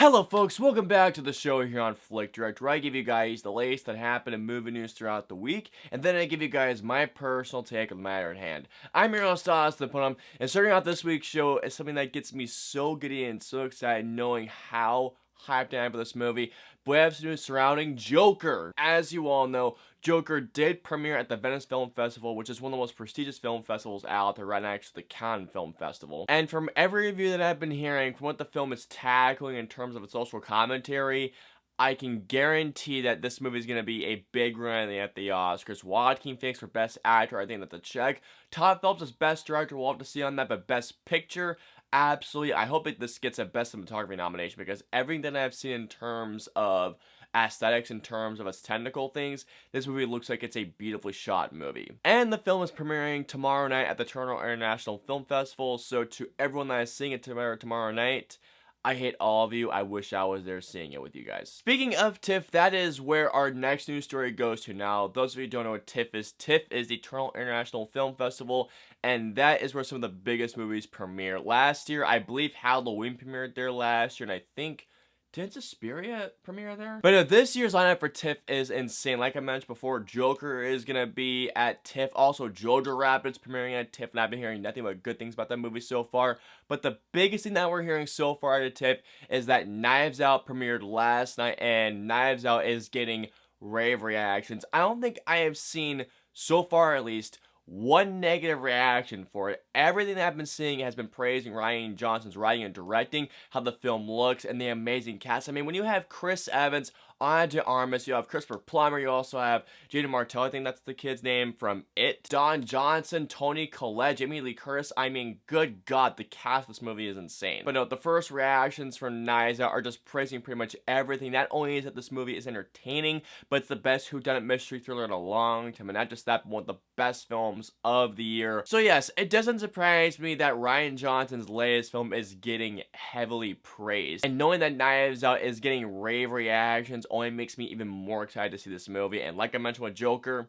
Hello folks, welcome back to the show here on FlickDirect, where I give you guys the latest that happened in movie news throughout the week, and then I give you guys my personal take on the matter at hand. I'm your host, Austin Putnam, and starting out this week's show is something that gets me so giddy and so excited knowing how hyped I am for this movie. But we have some news surrounding Joker. As you all know, Joker did premiere at the Venice Film Festival, which is one of the most prestigious film festivals out there right next to the Cannes Film Festival. And from every review that I've been hearing, from what the film is tackling in terms of its social commentary, I can guarantee that this movie is going to be a big run at the Oscars. Joaquin Phoenix for Best Actor, I think that's a check. Todd Phillips as Best Director, we'll have to see on that, but Best Picture, absolutely. I hope this gets a Best Cinematography nomination because everything that I've seen in terms of aesthetics, in terms of its technical things, this movie looks like it's a beautifully shot movie. And the film is premiering tomorrow night at the Toronto International Film Festival, so to everyone that is seeing it tomorrow night, I hate all of you. I wish I was there seeing it with you guys. Speaking of TIFF, that is where our next news story goes to now. Those of you who don't know what TIFF is the Toronto International Film Festival, and that is where some of the biggest movies premiere. Last year, I believe Halloween premiered there last year, and I think did Suspiria premiere there? But this year's lineup for TIFF is insane. Like I mentioned before, Joker is gonna be at TIFF. Also, Jojo Rabbit's premiering at TIFF, and I've been hearing nothing but good things about that movie so far. But the biggest thing that we're hearing so far at TIFF is that Knives Out premiered last night, and Knives Out is getting rave reactions. I don't think I have seen, so far at least, one negative reaction for it. Everything that I've been seeing has been praising Rian Johnson's writing and directing, how the film looks, and the amazing cast. I mean, when you have Chris Evans, Ana de Armas, you have Christopher Plummer, you also have Jaden Martell, I think that's the kid's name from It, Don Johnson, Toni Collette, Jamie Lee Curtis. I mean, good God, the cast of this movie is insane. But no, the first reactions from Knives Out are just praising pretty much everything. Not only is that this movie is entertaining, but it's the best whodunit mystery thriller in a long time, and not just that, but one of the best films of the year. So yes, it doesn't surprise me that Rian Johnson's latest film is getting heavily praised, and knowing that Knives Out is getting rave reactions only makes me even more excited to see this movie. And like I mentioned with Joker,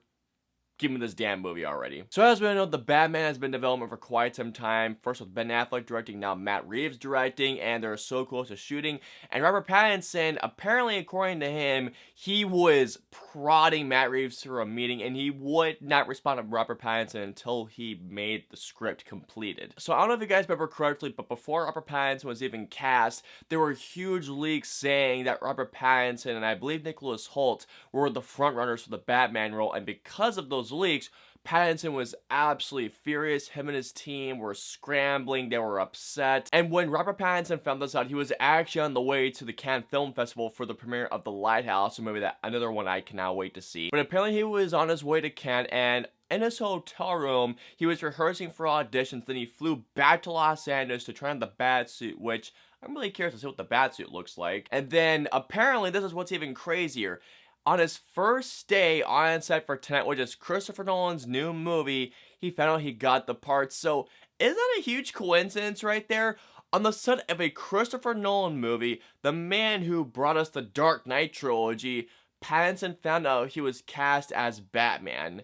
give me this damn movie already. So as we know, The Batman has been in development for quite some time. First with Ben Affleck directing, now Matt Reeves directing, and they're so close to shooting. And Robert Pattinson, apparently according to him, he was prodding Matt Reeves through a meeting, and he would not respond to Robert Pattinson until he made the script completed. So I don't know if you guys remember correctly, but before Robert Pattinson was even cast, there were huge leaks saying that Robert Pattinson and I believe Nicholas Hoult were the frontrunners for the Batman role, and because of those leaks, Pattinson was absolutely furious. Him and his team were scrambling, they were upset. And when Robert Pattinson found this out, he was actually on the way to the Cannes Film Festival for the premiere of The Lighthouse, a movie that another one I cannot wait to see. But apparently he was on his way to Cannes, and in his hotel room, he was rehearsing for auditions. Then he flew back to Los Angeles to try on the bat suit, which I'm really curious to see what the bat suit looks like. And then apparently, this is what's even crazier, on his first day on set for Tenet, which is Christopher Nolan's new movie, he found out he got the part. So, isn't that a huge coincidence right there? On the set of a Christopher Nolan movie, the man who brought us the Dark Knight trilogy, Pattinson found out he was cast as Batman.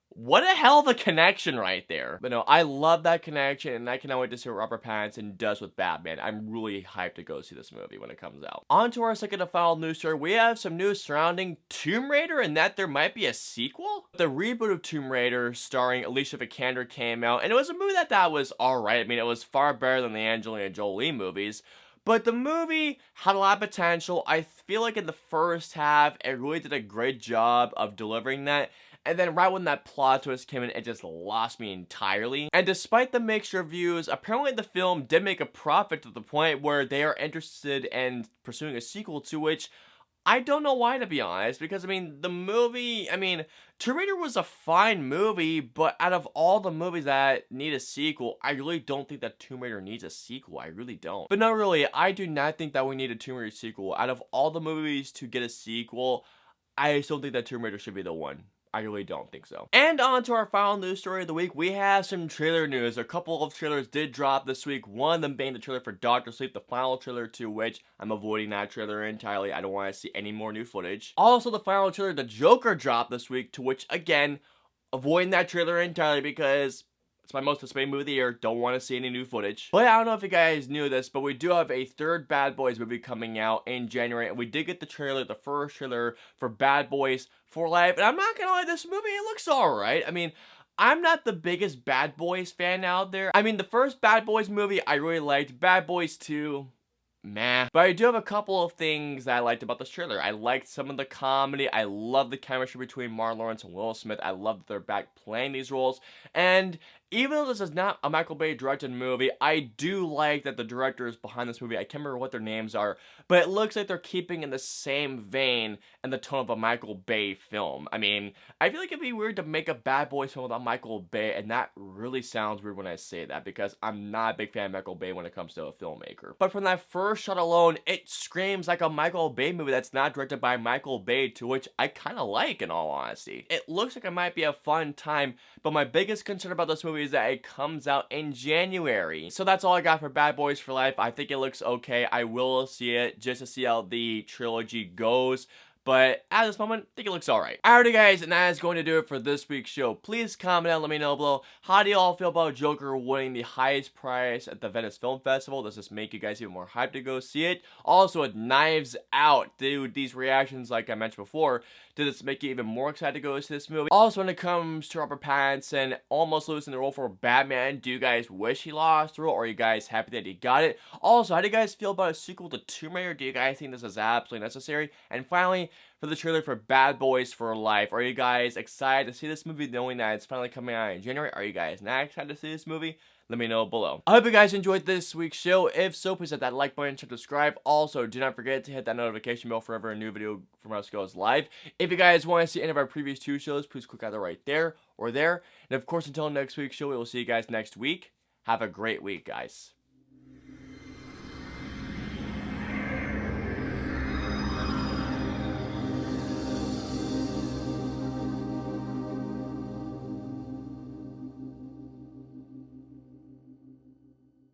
What a hell of a connection right there. But no, I love that connection, and I cannot wait to see what Robert Pattinson does with Batman. I'm really hyped to go see this movie when it comes out. On to our second and final news story, we have some news surrounding Tomb Raider and that there might be a sequel. The reboot of Tomb Raider starring Alicia Vikander came out, and it was a movie that was alright. I mean, it was far better than the Angelina Jolie movies. But the movie had a lot of potential. I feel like in the first half, it really did a great job of delivering that. And then right when that plot twist came in, it just lost me entirely. And despite the mixed reviews, apparently the film did make a profit to the point where they are interested in pursuing a sequel, to which I don't know why, to be honest, because I mean, Tomb Raider was a fine movie, but out of all the movies that need a sequel, I really don't think that Tomb Raider needs a sequel. I really don't. But no, really, I do not think that we need a Tomb Raider sequel. Out of all the movies to get a sequel, I still think that Tomb Raider should be the one. I really don't think so. And on to our final news story of the week, we have some trailer news. A couple of trailers did drop this week, one of them being the trailer for Doctor Sleep, the final trailer to which I'm avoiding that trailer entirely. I don't want to see any more new footage. Also, the final trailer, The Joker, dropped this week, to which, again, avoiding that trailer entirely because It's my most anticipated movie of the year. Don't want to see any new footage. But I don't know if you guys knew this, but we do have a third Bad Boys movie coming out in January. And we did get the trailer, the first trailer for Bad Boys for Life. And I'm not going to lie, this movie, it looks alright. I mean, I'm not the biggest Bad Boys fan out there. I mean, the first Bad Boys movie I really liked. Bad Boys 2... meh. But I do have a couple of things that I liked about this trailer. I liked some of the comedy. I love the chemistry between Martin Lawrence and Will Smith. I love that they're back playing these roles. And even though this is not a Michael Bay directed movie, I do like that the directors behind this movie, I can't remember what their names are, but it looks like they're keeping in the same vein and the tone of a Michael Bay film. I mean, I feel like it'd be weird to make a Bad Boys film without Michael Bay, and that really sounds weird when I say that, because I'm not a big fan of Michael Bay when it comes to a filmmaker. But from that first shot alone, it screams like a Michael Bay movie that's not directed by Michael Bay, to which I kind of like, in all honesty. It looks like it might be a fun time, but my biggest concern about this movie is that it comes out in January. So that's all I got for Bad Boys for Life. I think it looks okay. I will see it just to see how the trilogy goes. But at this moment, I think it looks alright. Alrighty guys, and that is going to do it for this week's show. Please comment and let me know below, how do you all feel about Joker winning the highest prize at the Venice Film Festival? Does this make you guys even more hyped to go see it? Also, with Knives Out, dude, these reactions like I mentioned before, did this make you even more excited to go see this movie? Also, when it comes to Robert Pattinson almost losing the role for Batman, do you guys wish he lost the role, or are you guys happy that he got it? Also, how do you guys feel about a sequel to Tomb Raider? Do you guys think this is absolutely necessary? And finally, for the trailer for Bad Boys for Life, are you guys excited to see this movie knowing that it's finally coming out in January? Are you guys not excited to see this movie? Let me know below. I hope you guys enjoyed this week's show. If so, please hit that like button and subscribe. Also, do not forget to hit that notification bell for whenever a new video from us goes live. If you guys want to see any of our previous 2 shows, please click either right there or there. And of course, until next week's show, we will see you guys next week. Have a great week, guys.